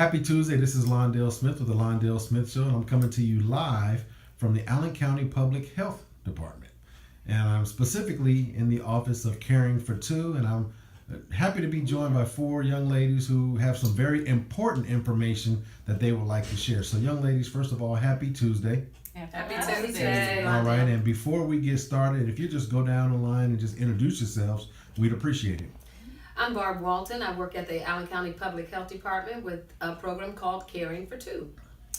Happy Tuesday. This is Londell Smith with the Londell Smith Show, and I'm coming to you live from the Allen County Public Health Department. And I'm specifically in the office of Caring for Two, and I'm happy to be joined by four young ladies who have some very important information that they would like to share. So, young ladies, first of all, happy Tuesday. Happy Tuesday. All right, and before we get started, if you just go down the line and just introduce yourselves, we'd appreciate it. I'm Barb Walton. I work at the Allen County Public Health Department with a program called Caring for Two.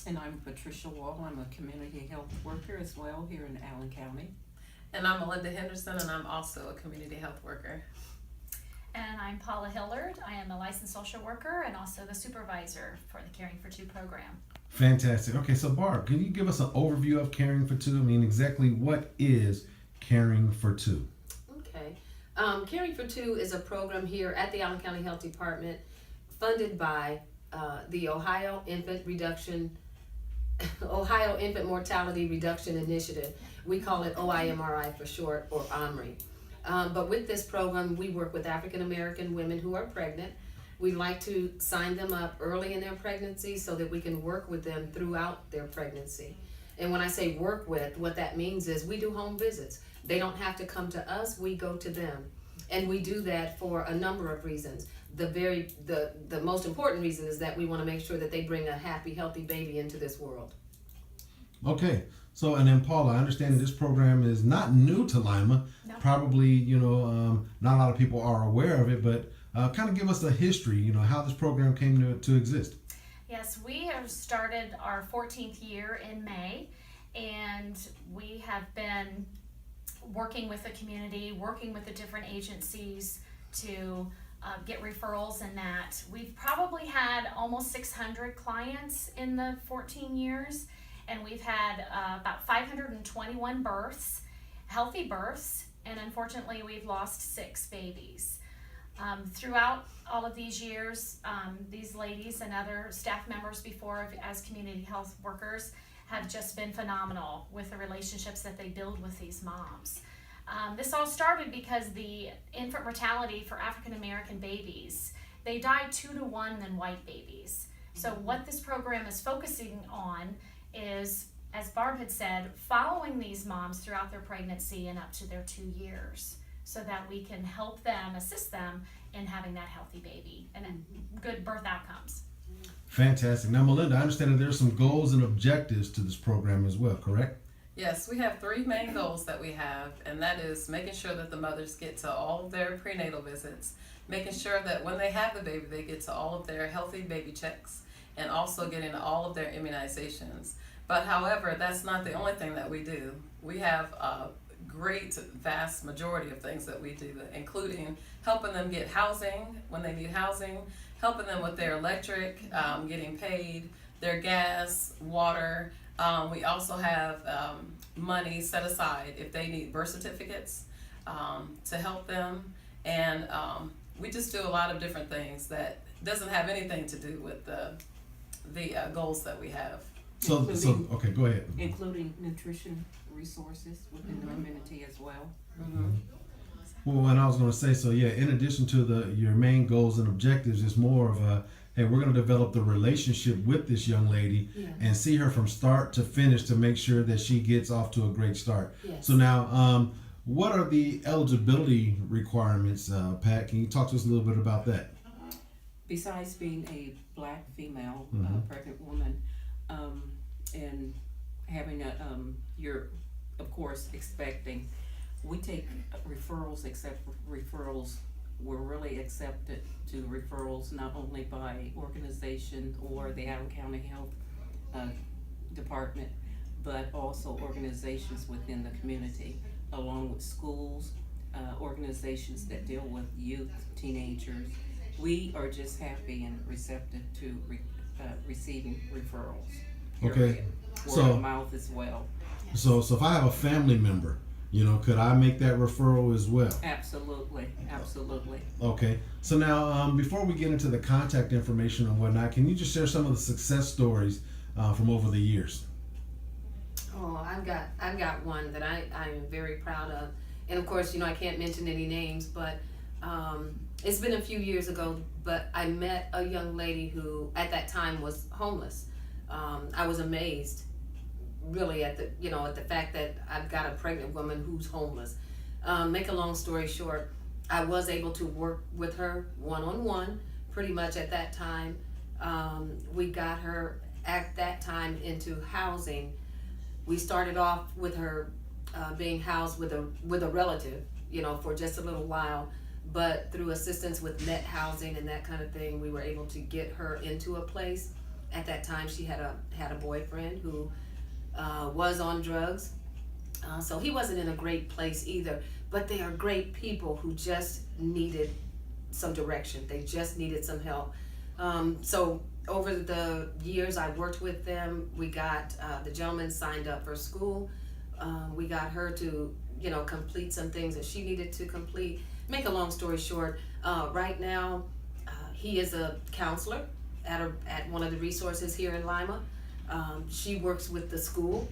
And I'm Patricia Wall. I'm a community health worker as well here in Allen County. And I'm Melinda Henderson, and I'm also a community health worker. And I'm Paula Hillard. I am a licensed social worker and also the supervisor for the Caring for Two program. Fantastic. Okay, so Barb, can you give us an overview of Caring for Two? I mean, exactly what is Caring for Two? Okay. Caring for Two is a program here at the Allen County Health Department funded by the Ohio Infant Mortality Reduction Initiative. We call it OIMRI for short, or OMRI. But with this program, we work with African American women who are pregnant. We like to sign them up early in their pregnancy so that we can work with them throughout their pregnancy. And when I say work with, what that means is we do home visits. They don't have to come to us, we go to them. And we do that for a number of reasons. The most important reason is that we want to make sure that they bring a happy, healthy baby into this world. Okay, so and then Paula, I understand this program is not new to Lima. No. Probably, not a lot of people are aware of it, but kind of give us a history, how this program came to exist. Yes, we have started our 14th year in May, and we have been working with the community, working with the different agencies to get referrals and that. We've probably had almost 600 clients in the 14 years, and we've had about 521 births, healthy births, and unfortunately we've lost 6 babies. Throughout all of these years, these ladies and other staff members before as community health workers have just been phenomenal with the relationships that they build with these moms. This all started because the infant mortality for African American babies, they die 2 to 1 than white babies. So what this program is focusing on is, as Barb had said, following these moms throughout their pregnancy and up to their 2 years, so that we can help them, assist them in having that healthy baby and good birth outcomes. Fantastic. Now, Melinda, I understand that there's some goals and objectives to this program as well, correct? Yes, we have 3 main goals that we have, and that is making sure that the mothers get to all of their prenatal visits, making sure that when they have the baby, they get to all of their healthy baby checks, and also getting all of their immunizations. But however, that's not the only thing that we do. We have a great, vast majority of things that we do, including helping them get housing when they need housing, helping them with their electric, getting paid, their gas, water. We also have money set aside if they need birth certificates to help them, and we just do a lot of different things that doesn't have anything to do with the goals that we have. So okay, go ahead. Including nutrition resources within the community as well. Mm-hmm. Well, and I was going to say, so yeah, in addition to your main goals and objectives, it's more of a, hey, we're going to develop the relationship with this young lady and see her from start to finish to make sure that she gets off to a great start. Yes. So now, what are the eligibility requirements, Pat? Can you talk to us a little bit about that? Besides being a black female pregnant woman, and having you're of course expecting, we take referrals, except referrals. We're really accepted to referrals not only by organization or the Allen County Health Department, but also organizations within the community, along with schools, organizations that deal with youth, teenagers. We are just happy and receptive to receiving referrals. Okay. Word So- of mouth as well. So if I have a family member, could I make that referral as well? Absolutely. Okay. So now, before we get into the contact information and whatnot, can you just share some of the success stories from over the years? Oh, I've got one that I'm very proud of, and of course, I can't mention any names, but it's been a few years ago, but I met a young lady who at that time was homeless. I was amazed really at the fact that I've got a pregnant woman who's homeless. Make a long story short, I was able to work with her one-on-one pretty much at that time. We got her at that time into housing. We started off with her being housed with a relative, for just a little while, but through assistance with net housing and that kind of thing, we were able to get her into a place. At that time, she had a boyfriend who was on drugs, so he wasn't in a great place either. But they are great people who just needed some direction. They just needed some help. So over the years I worked with them, we got the gentleman signed up for school. We got her to complete some things that she needed to complete. Make a long story short, right now he is a counselor at one of the resources here in Lima. She works with the school.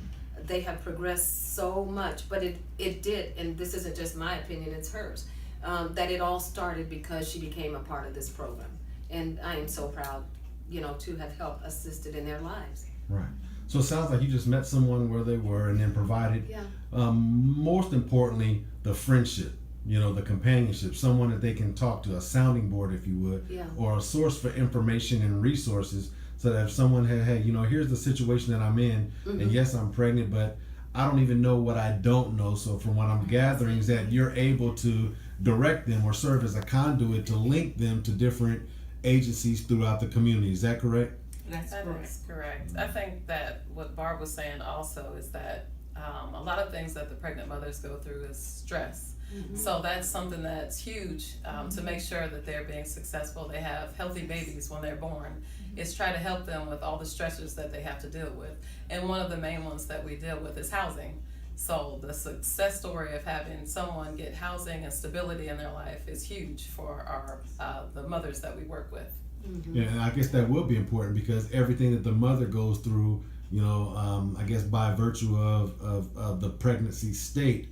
They have progressed so much, but it did, and this isn't just my opinion, it's hers, that it all started because she became a part of this program. And I am so proud, to have helped assisted in their lives. Right. So it sounds like you just met someone where they were and then provided, Yeah. Most importantly, the friendship, the companionship, someone that they can talk to, a sounding board, if you would, Yeah. or a source for information and resources, so that if someone had, hey, here's the situation that I'm in, and yes, I'm pregnant, but I don't even know what I don't know. So from what I'm gathering is that you're able to direct them or serve as a conduit to link them to different agencies throughout the community. Is that correct? That's That correct. is correct. I think that what Barb was saying also is that a lot of things that the pregnant mothers go through is stress. So that's something that's huge to make sure that they're being successful. They have healthy babies when they're born. Is try to help them with all the stressors that they have to deal with. And one of the main ones that we deal with is housing. So the success story of having someone get housing and stability in their life is huge for our the mothers that we work with. Yeah, and I guess that will be important because everything that the mother goes through, I guess by virtue of the pregnancy state,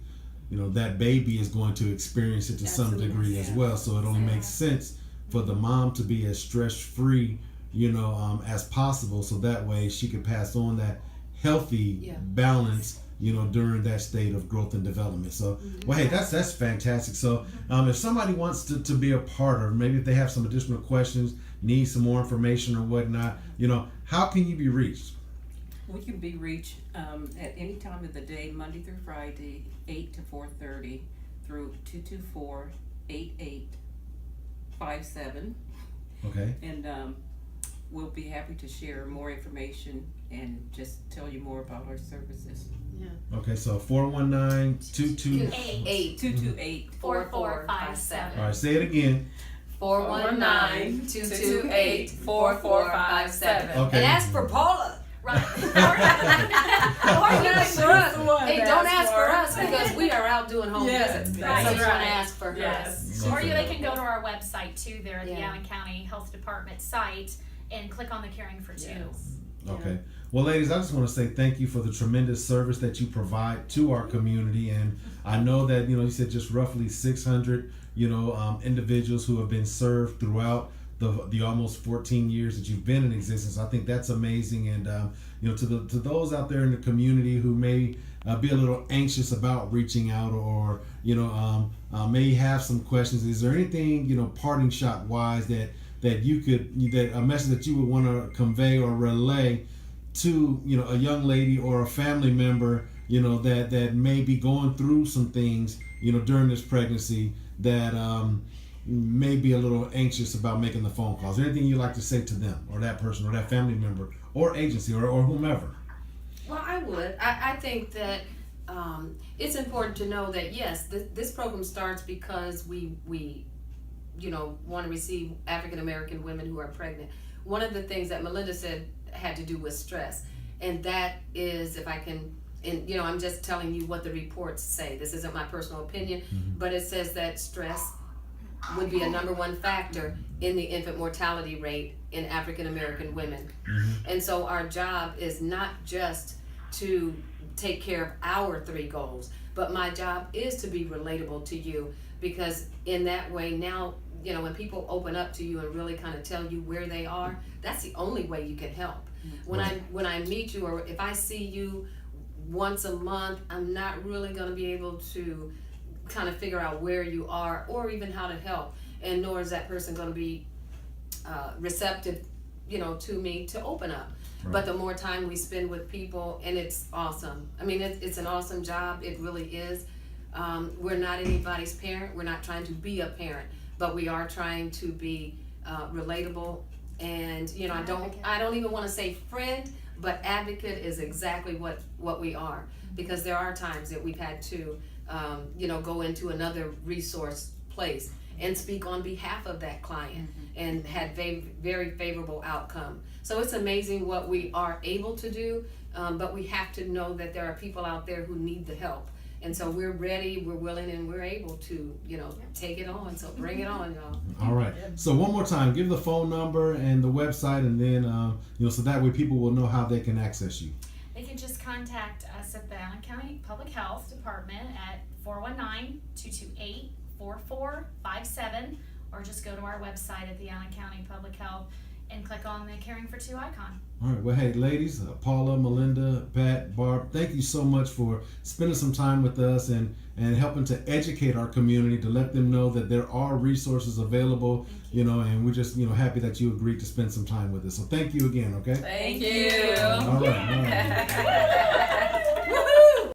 that baby is going to experience it to some Absolutely. degree as well. So it only makes sense for the mom to be as stress-free, as possible, so that way she could pass on that healthy balance, during that state of growth and development. So, well, hey, that's fantastic. So, if somebody wants to be a part, or maybe if they have some additional questions, need some more information or whatnot, how can you be reached? We can be reached at any time of the day, Monday through Friday, 8 to 4:30, through 224-8857. Okay. And we'll be happy to share more information and just tell you more about our services. Okay. So 419-22. 228-4457. All right. Say it again. 419-228-4457. Okay. And ask for Paula. Right. Or don't ask for us. Hey, don't ask for us because we are out doing home visits. That's So you want right. to ask for her. Yes. Or they can go to our website too, there at the Yeah. Allen County Health Department site, and click on the Caring for Two. Yes. Okay. Well, ladies, I just want to say thank you for the tremendous service that you provide to our community. And I know that, you said just roughly 600, individuals who have been served throughout the almost 14 years that you've been in existence. I think that's amazing. And, to those out there in the community who may be a little anxious about reaching out or may have some questions, is there anything, parting shot wise that you could, that a message that you would want to convey or relay to a young lady or a family member that may be going through some things during this pregnancy that may be a little anxious about making the phone calls? Anything you'd like to say to them or that person or that family member or agency or whomever? Well, I would. I think that it's important to know that yes, this program starts because we want to receive African American women who are pregnant. One of the things that Melinda said had to do with stress, and that is, if I can, and I'm just telling you what the reports say. This isn't my personal opinion, but it says that stress would be a number one factor in the infant mortality rate in African American women. And so our job is not just to take care of our 3 goals, but my job is to be relatable to you, because in that way now you know, when people open up to you and really kind of tell you where they are, that's the only way you can help. When I meet you, or if I see you once a month, I'm not really going to be able to kind of figure out where you are or even how to help, and nor is that person going to be receptive, you know, to me to open up. Right. But the more time we spend with people, and it's awesome. I mean, it's an awesome job. It really is. We're not anybody's parent. We're not trying to be a parent, but we are trying to be relatable. And you know, I don't even want to say friend, but advocate is exactly what we are. Because there are times that we've had to, you know, go into another resource place and speak on behalf of that client, and had very favorable outcome. So it's amazing what we are able to do, but we have to know that there are people out there who need the help. And so we're ready, we're willing, and we're able to, you know, take it on. So bring it on, y'all. All right. So one more time, give the phone number and the website, and then you know, so that way people will know how they can access you. They can just contact us at the Allen County Public Health Department at 419-228-4457, or just go to our website at the Allen County Public Health and click on the Caring for Two icon. All right. Well, hey, ladies, Paula, Melinda, Pat, Barb, thank you so much for spending some time with us and helping to educate our community, to let them know that there are resources available, you know, and we're just, you know, happy that you agreed to spend some time with us. So thank you again, okay? Thank you. All right.